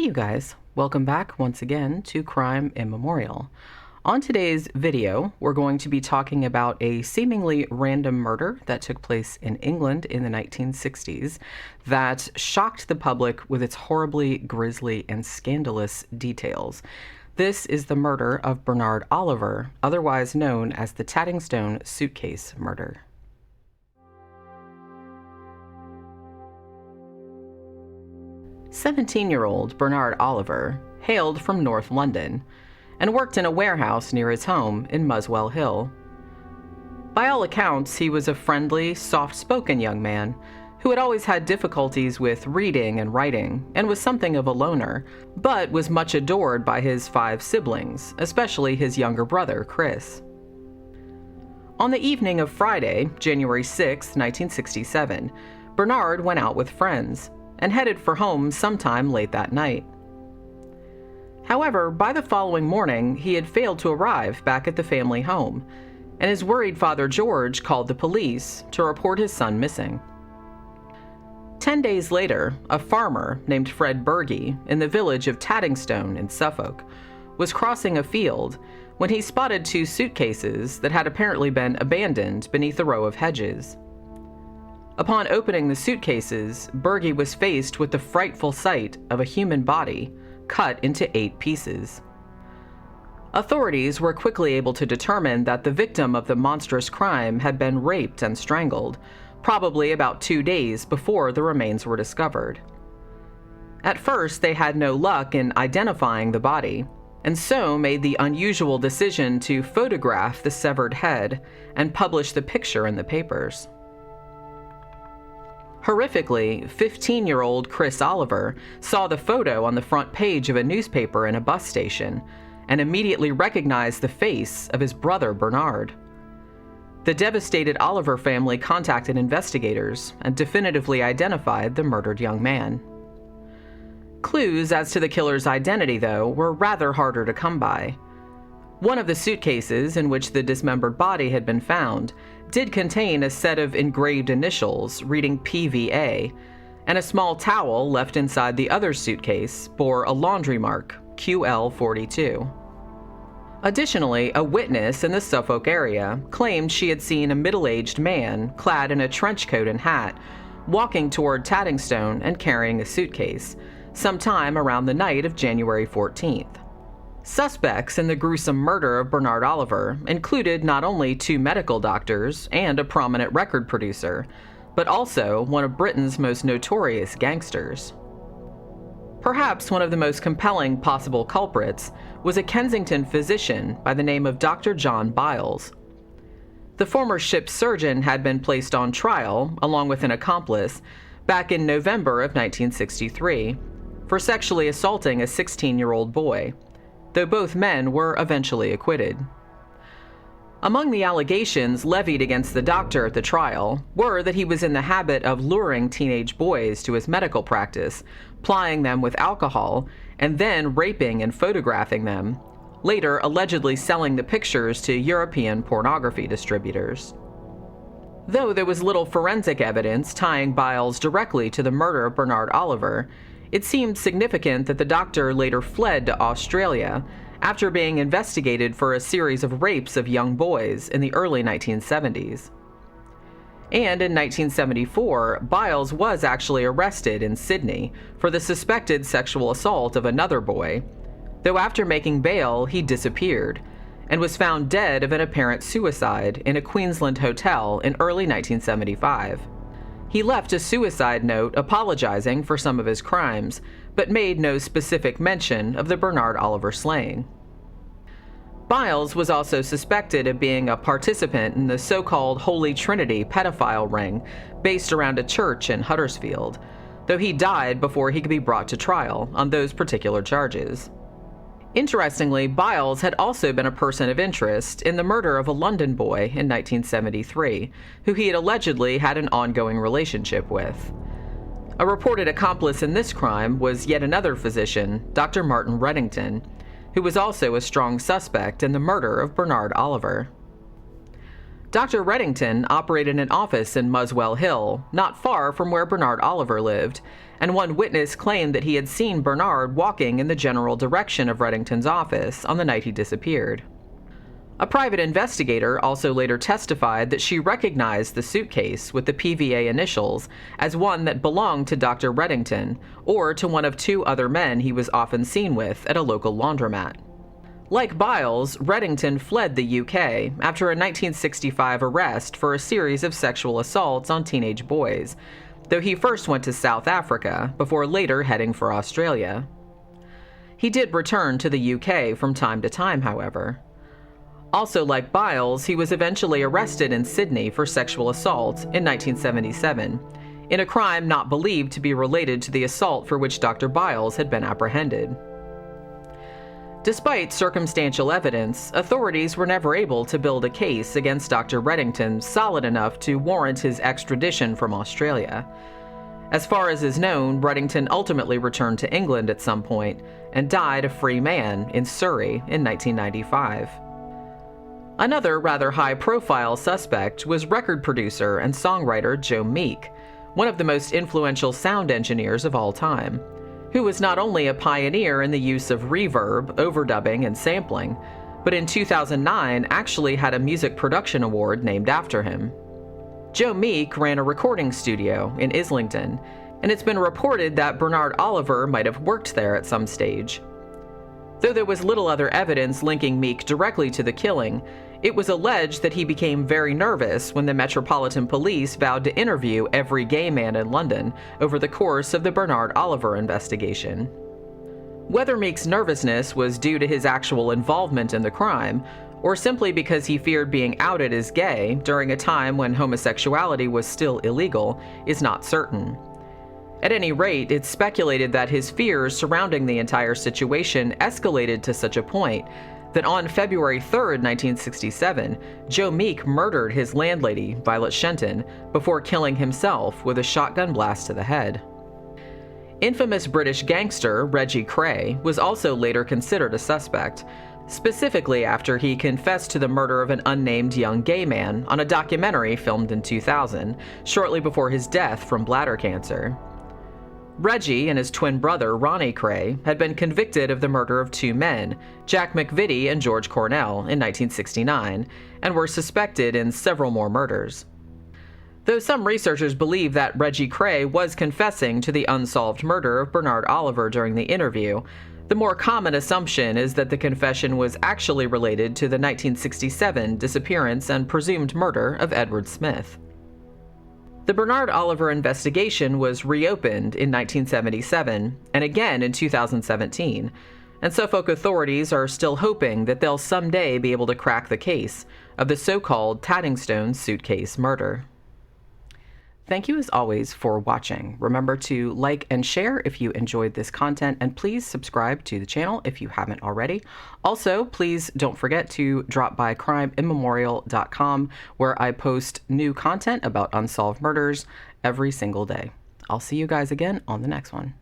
you guys, welcome back once again to Crime Immemorial. On today's video, we're going to be talking about a seemingly random murder that took place in England in the 1960s that shocked the public with its horribly grisly and scandalous details. This is the murder of Bernard Oliver, otherwise known as the Tattingstone suitcase murder. "17-year-old Bernard Oliver hailed from North London and worked in a warehouse near his home in Muswell Hill. By all accounts, he was a friendly, soft-spoken young man who had always had difficulties with reading and writing and was something of a loner, but was much adored by his 5 siblings, especially his younger brother, Chris. On the evening of Friday, January 6, 1967, Bernard went out with friends and headed for home sometime late that night. However, by the following morning, he had failed to arrive back at the family home, and his worried father George called the police to report his son missing. 10 days later, a farmer named Fred Berge in the village of Tattingstone in Suffolk was crossing a field when he spotted 2 suitcases that had apparently been abandoned beneath a row of hedges. Upon opening the suitcases, Berge was faced with the frightful sight of a human body cut into 8 pieces. Authorities were quickly able to determine that the victim of the monstrous crime had been raped and strangled, probably about 2 days before the remains were discovered. At first, they had no luck in identifying the body, and so made the unusual decision to photograph the severed head and publish the picture in the papers. Horrifically, 15-year-old Chris Oliver saw the photo on the front page of a newspaper in a bus station and immediately recognized the face of his brother Bernard. The devastated Oliver family contacted investigators and definitively identified the murdered young man. Clues as to the killer's identity, though, were rather harder to come by. One of the suitcases in which the dismembered body had been found did contain a set of engraved initials reading PVA, and a small towel left inside the other suitcase bore a laundry mark, QL42. Additionally, a witness in the Suffolk area claimed she had seen a middle-aged man clad in a trench coat and hat walking toward Tattingstone and carrying a suitcase, sometime around the night of January 14th. Suspects in the gruesome murder of Bernard Oliver included not only 2 medical doctors and a prominent record producer, but also one of Britain's most notorious gangsters. Perhaps one of the most compelling possible culprits was a Kensington physician by the name of Dr. John Biles. The former ship's surgeon had been placed on trial, along with an accomplice, back in November of 1963 for sexually assaulting a 16-year-old boy, though both men were eventually acquitted. Among the allegations levied against the doctor at the trial were that he was in the habit of luring teenage boys to his medical practice, plying them with alcohol, and then raping and photographing them, later allegedly selling the pictures to European pornography distributors. Though there was little forensic evidence tying Biles directly to the murder of Bernard Oliver, it seemed significant that the doctor later fled to Australia after being investigated for a series of rapes of young boys in the early 1970s. And in 1974, Biles was actually arrested in Sydney for the suspected sexual assault of another boy, though after making bail, he disappeared and was found dead of an apparent suicide in a Queensland hotel in early 1975. He left a suicide note apologizing for some of his crimes, but made no specific mention of the Bernard Oliver slaying. Biles was also suspected of being a participant in the so-called Holy Trinity pedophile ring based around a church in Huddersfield, though he died before he could be brought to trial on those particular charges. Interestingly, Biles had also been a person of interest in the murder of a London boy in 1973, who he had allegedly had an ongoing relationship with. A reported accomplice in this crime was yet another physician, Dr. Martin Reddington, who was also a strong suspect in the murder of Bernard Oliver. Dr. Reddington operated an office in Muswell Hill, not far from where Bernard Oliver lived, and one witness claimed that he had seen Bernard walking in the general direction of Reddington's office on the night he disappeared. A private investigator also later testified that she recognized the suitcase with the PVA initials as one that belonged to Dr. Reddington or to one of two other men he was often seen with at a local laundromat. Like Biles, Reddington fled the UK after a 1965 arrest for a series of sexual assaults on teenage boys, though he first went to South Africa before later heading for Australia. He did return to the UK from time to time, however. Also like Biles, he was eventually arrested in Sydney for sexual assault in 1977, in a crime not believed to be related to the assault for which Dr. Biles had been apprehended. Despite circumstantial evidence, authorities were never able to build a case against Dr. Reddington solid enough to warrant his extradition from Australia. As far as is known, Reddington ultimately returned to England at some point and died a free man in Surrey in 1995. Another rather high-profile suspect was record producer and songwriter Joe Meek, one of the most influential sound engineers of all time, who was not only a pioneer in the use of reverb, overdubbing, and sampling, but in 2009 actually had a music production award named after him. Joe Meek ran a recording studio in Islington, and it's been reported that Bernard Oliver might have worked there at some stage. Though there was little other evidence linking Meek directly to the killing, it was alleged that he became very nervous when the Metropolitan Police vowed to interview every gay man in London over the course of the Bernard Oliver investigation. Whether Meek's nervousness was due to his actual involvement in the crime, or simply because he feared being outed as gay during a time when homosexuality was still illegal, is not certain. At any rate, it's speculated that his fears surrounding the entire situation escalated to such a point that on February 3, 1967, Joe Meek murdered his landlady, Violet Shenton, before killing himself with a shotgun blast to the head. Infamous British gangster Reggie Cray was also later considered a suspect, specifically after he confessed to the murder of an unnamed young gay man on a documentary filmed in 2000, shortly before his death from bladder cancer. Reggie and his twin brother, Ronnie Cray, had been convicted of the murder of two men, Jack McVitie and George Cornell, in 1969, and were suspected in several more murders. Though some researchers believe that Reggie Cray was confessing to the unsolved murder of Bernard Oliver during the interview, the more common assumption is that the confession was actually related to the 1967 disappearance and presumed murder of Edward Smith. The Bernard Oliver investigation was reopened in 1977 and again in 2017, and Suffolk authorities are still hoping that they'll someday be able to crack the case of the so-called Tattingstone suitcase murder. Thank you as always for watching. Remember to like and share if you enjoyed this content, and please subscribe to the channel if you haven't already. Also, please don't forget to drop by crimeimmemorial.com, where I post new content about unsolved murders every single day. I'll see you guys again on the next one.